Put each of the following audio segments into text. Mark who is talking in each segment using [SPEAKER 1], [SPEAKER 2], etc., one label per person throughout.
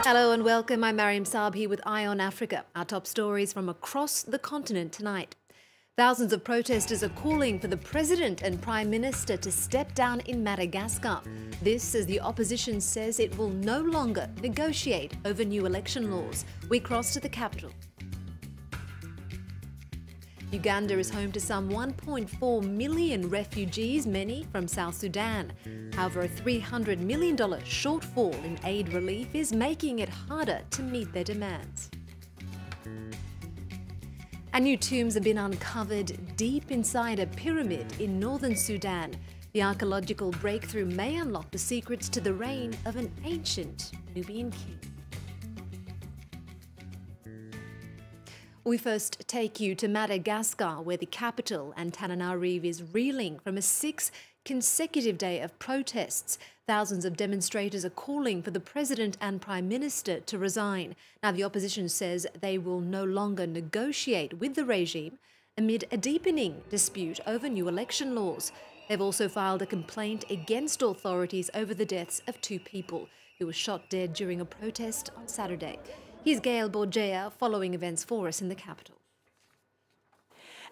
[SPEAKER 1] Hello and welcome. I'm Mariam Saab here with Eye on Africa. Our top stories from across the continent tonight. Thousands of protesters are calling for the President and Prime Minister to step down in Madagascar. This as the opposition says it will no longer negotiate over new election laws. We cross to the capital. Uganda is home to some 1.4 million refugees, many from South Sudan. However, a $300 million shortfall in aid relief is making it harder to meet their demands. And new tombs have been uncovered deep inside a pyramid in northern Sudan. The archaeological breakthrough may unlock the secrets to the reign of an ancient Nubian king. We first take you to Madagascar, where the capital, Antananarivo, is reeling from a 6th consecutive day of protests. Thousands of demonstrators are calling for the President and Prime Minister to resign. Now, the opposition says they will no longer negotiate with the regime amid a deepening dispute over new election laws. They've also filed a complaint against authorities over the deaths of 2 people who were shot dead during a protest on Saturday. Here's Gail Borgea following events for us in the capital.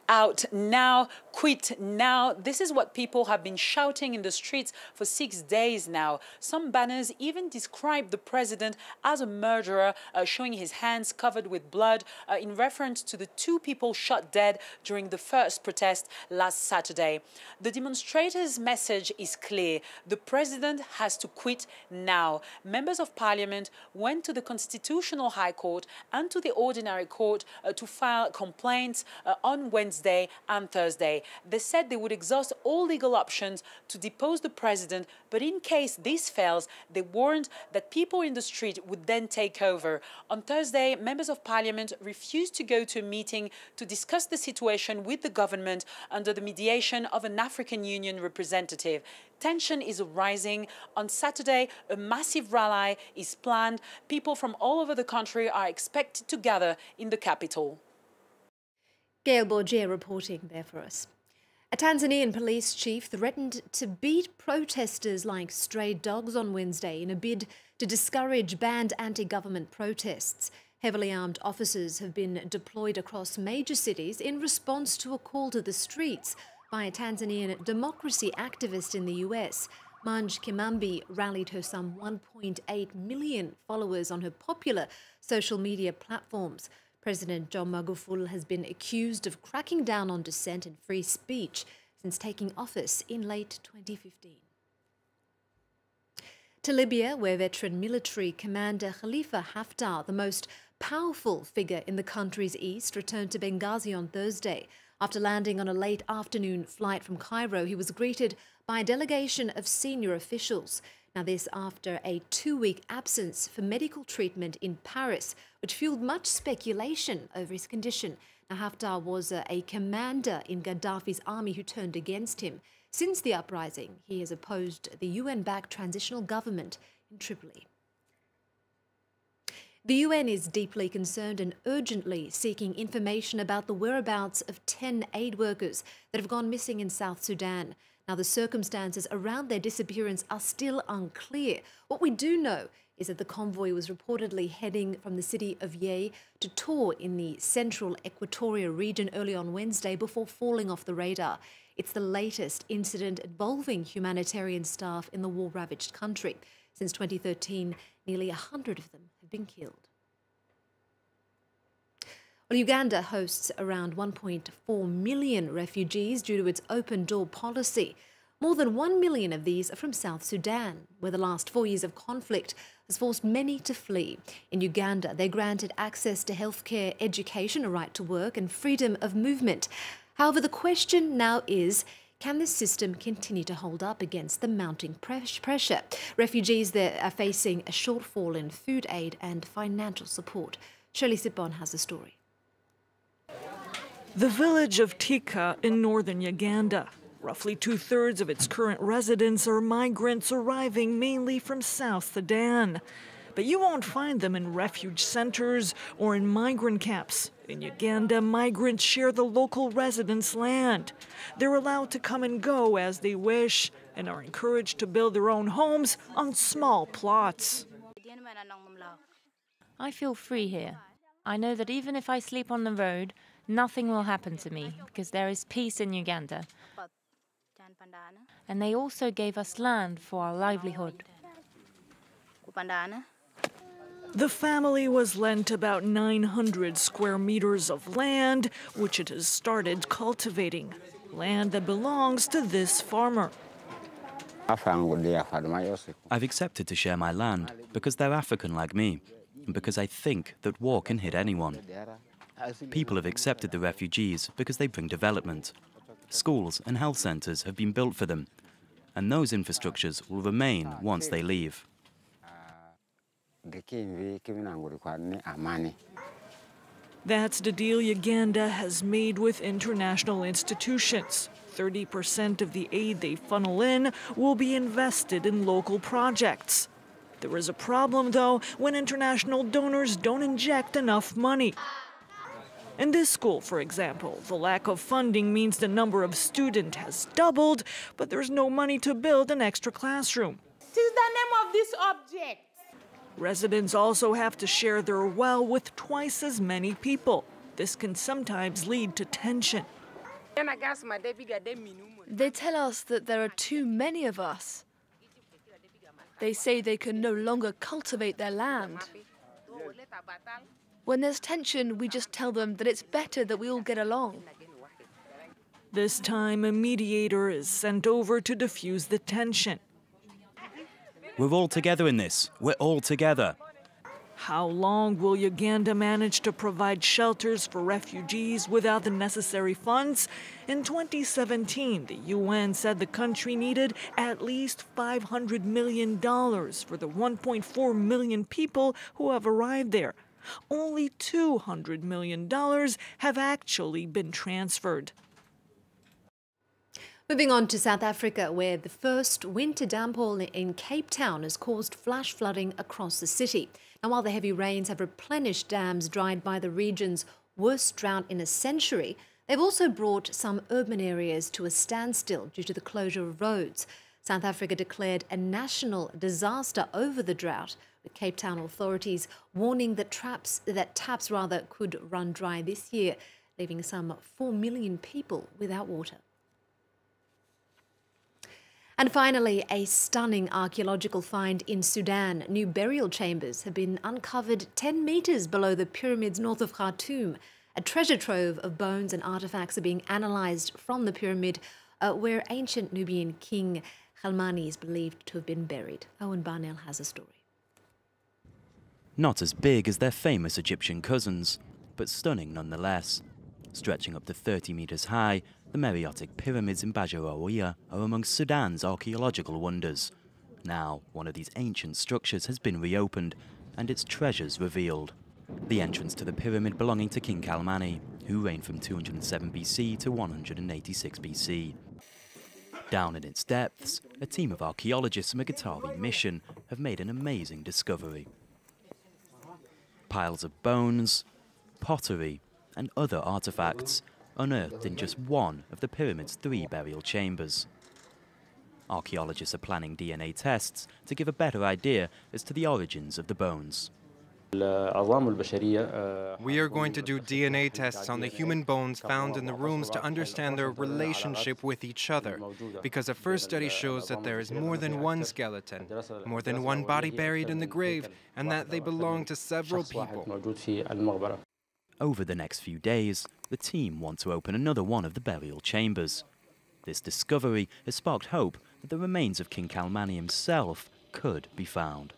[SPEAKER 2] Out now, quit now. This is what people have been shouting in the streets for 6 days now. Some banners even describe the president as a murderer, showing his hands covered with blood in reference to the 2 people shot dead during the first protest last Saturday. The demonstrators' message is clear. The president has to quit now. Members of parliament went to the Constitutional High Court and to the Ordinary Court to file complaints on Wednesday and Thursday. They said they would exhaust all legal options to depose the president, but in case this fails, they warned that people in the street would then take over. On Thursday, members of parliament refused to go to a meeting to discuss the situation with the government under the mediation of an African Union representative. Tension is rising. On Saturday, a massive rally is planned. People from all over the country are expected to gather in the capital.
[SPEAKER 1] Gail Borgea reporting there for us. A Tanzanian police chief threatened to beat protesters like stray dogs on Wednesday in a bid to discourage banned anti-government protests. Heavily armed officers have been deployed across major cities in response to a call to the streets by a Tanzanian democracy activist in the US. Mange Kimambi rallied her some 1.8 million followers on her popular social media platforms. President John Magufuli has been accused of cracking down on dissent and free speech since taking office in late 2015. To Libya, where veteran military commander Khalifa Haftar, the most powerful figure in the country's east, returned to Benghazi on Thursday. After landing on a late afternoon flight from Cairo, he was greeted by a delegation of senior officials. Now, this after a 2-week absence for medical treatment in Paris, which fueled much speculation over his condition. Now, Haftar was a commander in Gaddafi's army who turned against him. Since the uprising, he has opposed the UN-backed transitional government in Tripoli. The UN is deeply concerned and urgently seeking information about the whereabouts of 10 aid workers that have gone missing in South Sudan. Now, the circumstances around their disappearance are still unclear. What we do know is that the convoy was reportedly heading from the city of Yei to Tor in the central Equatoria region early on Wednesday before falling off the radar. It's the latest incident involving humanitarian staff in the war-ravaged country. Since 2013, nearly 100 of them have been killed. Well, Uganda hosts around 1.4 million refugees due to its open-door policy. More than 1 million of these are from South Sudan, where the last 4 years of conflict has forced many to flee. In Uganda, they're granted access to healthcare, education, a right to work, and freedom of movement. However, the question now is, can this system continue to hold up against the mounting pressure? Refugees there are facing a shortfall in food aid and financial support. Shirley Sipon has the story.
[SPEAKER 3] The village of Tika in northern Uganda. Roughly 2/3 of its current residents are migrants arriving mainly from South Sudan. But you won't find them in refuge centers or in migrant camps. In Uganda, migrants share the local residents' land. They're allowed to come and go as they wish and are encouraged to build their own homes on small plots.
[SPEAKER 4] I feel free here. I know that even if I sleep on the road, nothing will happen to me because there is peace in Uganda. And they also gave us land for our livelihood.
[SPEAKER 3] The family was lent about 900 square meters of land, which it has started cultivating. Land that belongs to this farmer.
[SPEAKER 5] I've accepted to share my land because they're African like me, and because I think that war can hit anyone. People have accepted the refugees because they bring development. Schools and health centres have been built for them, and those infrastructures will remain once they leave.
[SPEAKER 3] That's the deal Uganda has made with international institutions. 30% of the aid they funnel in will be invested in local projects. There is a problem, though, when international donors don't inject enough money. In this school, for example, the lack of funding means the number of students has doubled, but there's no money to build an extra classroom.
[SPEAKER 6] What is the name of this object?
[SPEAKER 3] Residents also have to share their well with twice as many people. This can sometimes lead to tension.
[SPEAKER 7] They tell us that there are too many of us. They say they can no longer cultivate their land. When there's tension, we just tell them that it's better that we all get along.
[SPEAKER 3] This time, a mediator is sent over to diffuse the tension.
[SPEAKER 5] We're all together in this. We're all together.
[SPEAKER 3] How long will Uganda manage to provide shelters for refugees without the necessary funds? In 2017, the UN said the country needed at least $500 million for the 1.4 million people who have arrived there. Only $200 million have actually been transferred.
[SPEAKER 1] Moving on to South Africa, where the first winter downpour in Cape Town has caused flash flooding across the city. Now, while the heavy rains have replenished dams dried by the region's worst drought in a century, they've also brought some urban areas to a standstill due to the closure of roads. South Africa declared a national disaster over the drought, with Cape Town authorities warning that taps could run dry this year, leaving some 4 million people without water. And finally, a stunning archaeological find in Sudan. New burial chambers have been uncovered 10 metres below the pyramids north of Khartoum. A treasure trove of bones and artefacts are being analysed from the pyramid where ancient Nubian king Khalmani is believed to have been buried. Owen Barnell has a story.
[SPEAKER 5] Not as big as their famous Egyptian cousins, but stunning nonetheless. Stretching up to 30 metres high, the Meroitic pyramids in Bajaroia are among Sudan's archaeological wonders. Now, one of these ancient structures has been reopened and its treasures revealed. The entrance to the pyramid belonging to King Khalmani, who reigned from 207 BC to 186 BC. Down in its depths, a team of archaeologists from a Qatari mission have made an amazing discovery. Piles of bones, pottery, and other artifacts unearthed in just one of the pyramid's 3 burial chambers. Archaeologists are planning DNA tests to give a better idea as to the origins of the bones.
[SPEAKER 8] We are going to do DNA tests on the human bones found in the rooms to understand their relationship with each other, because a first study shows that there is more than one skeleton, more than one body buried in the grave, and that they belong to several people.
[SPEAKER 5] Over the next few days, the team want to open another one of the burial chambers. This discovery has sparked hope that the remains of King Khalmani himself could be found.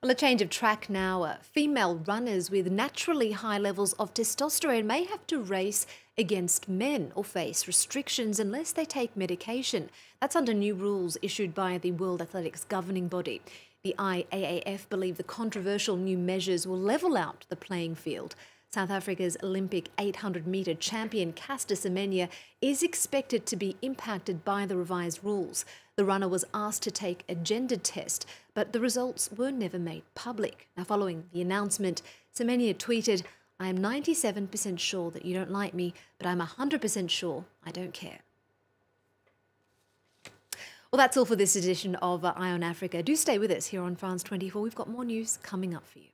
[SPEAKER 1] Well, a change of track now. Female runners with naturally high levels of testosterone may have to race against men or face restrictions unless they take medication. That's under new rules issued by the World Athletics governing body. The IAAF believe the controversial new measures will level out the playing field. South Africa's Olympic 800-metre champion Caster Semenya is expected to be impacted by the revised rules. The runner was asked to take a gender test, but the results were never made public. Now, following the announcement, Semenya tweeted, "I am 97% sure that you don't like me, but I'm 100% sure I don't care." Well, that's all for this edition of Eye on Africa. Do stay with us here on France 24. We've got more news coming up for you.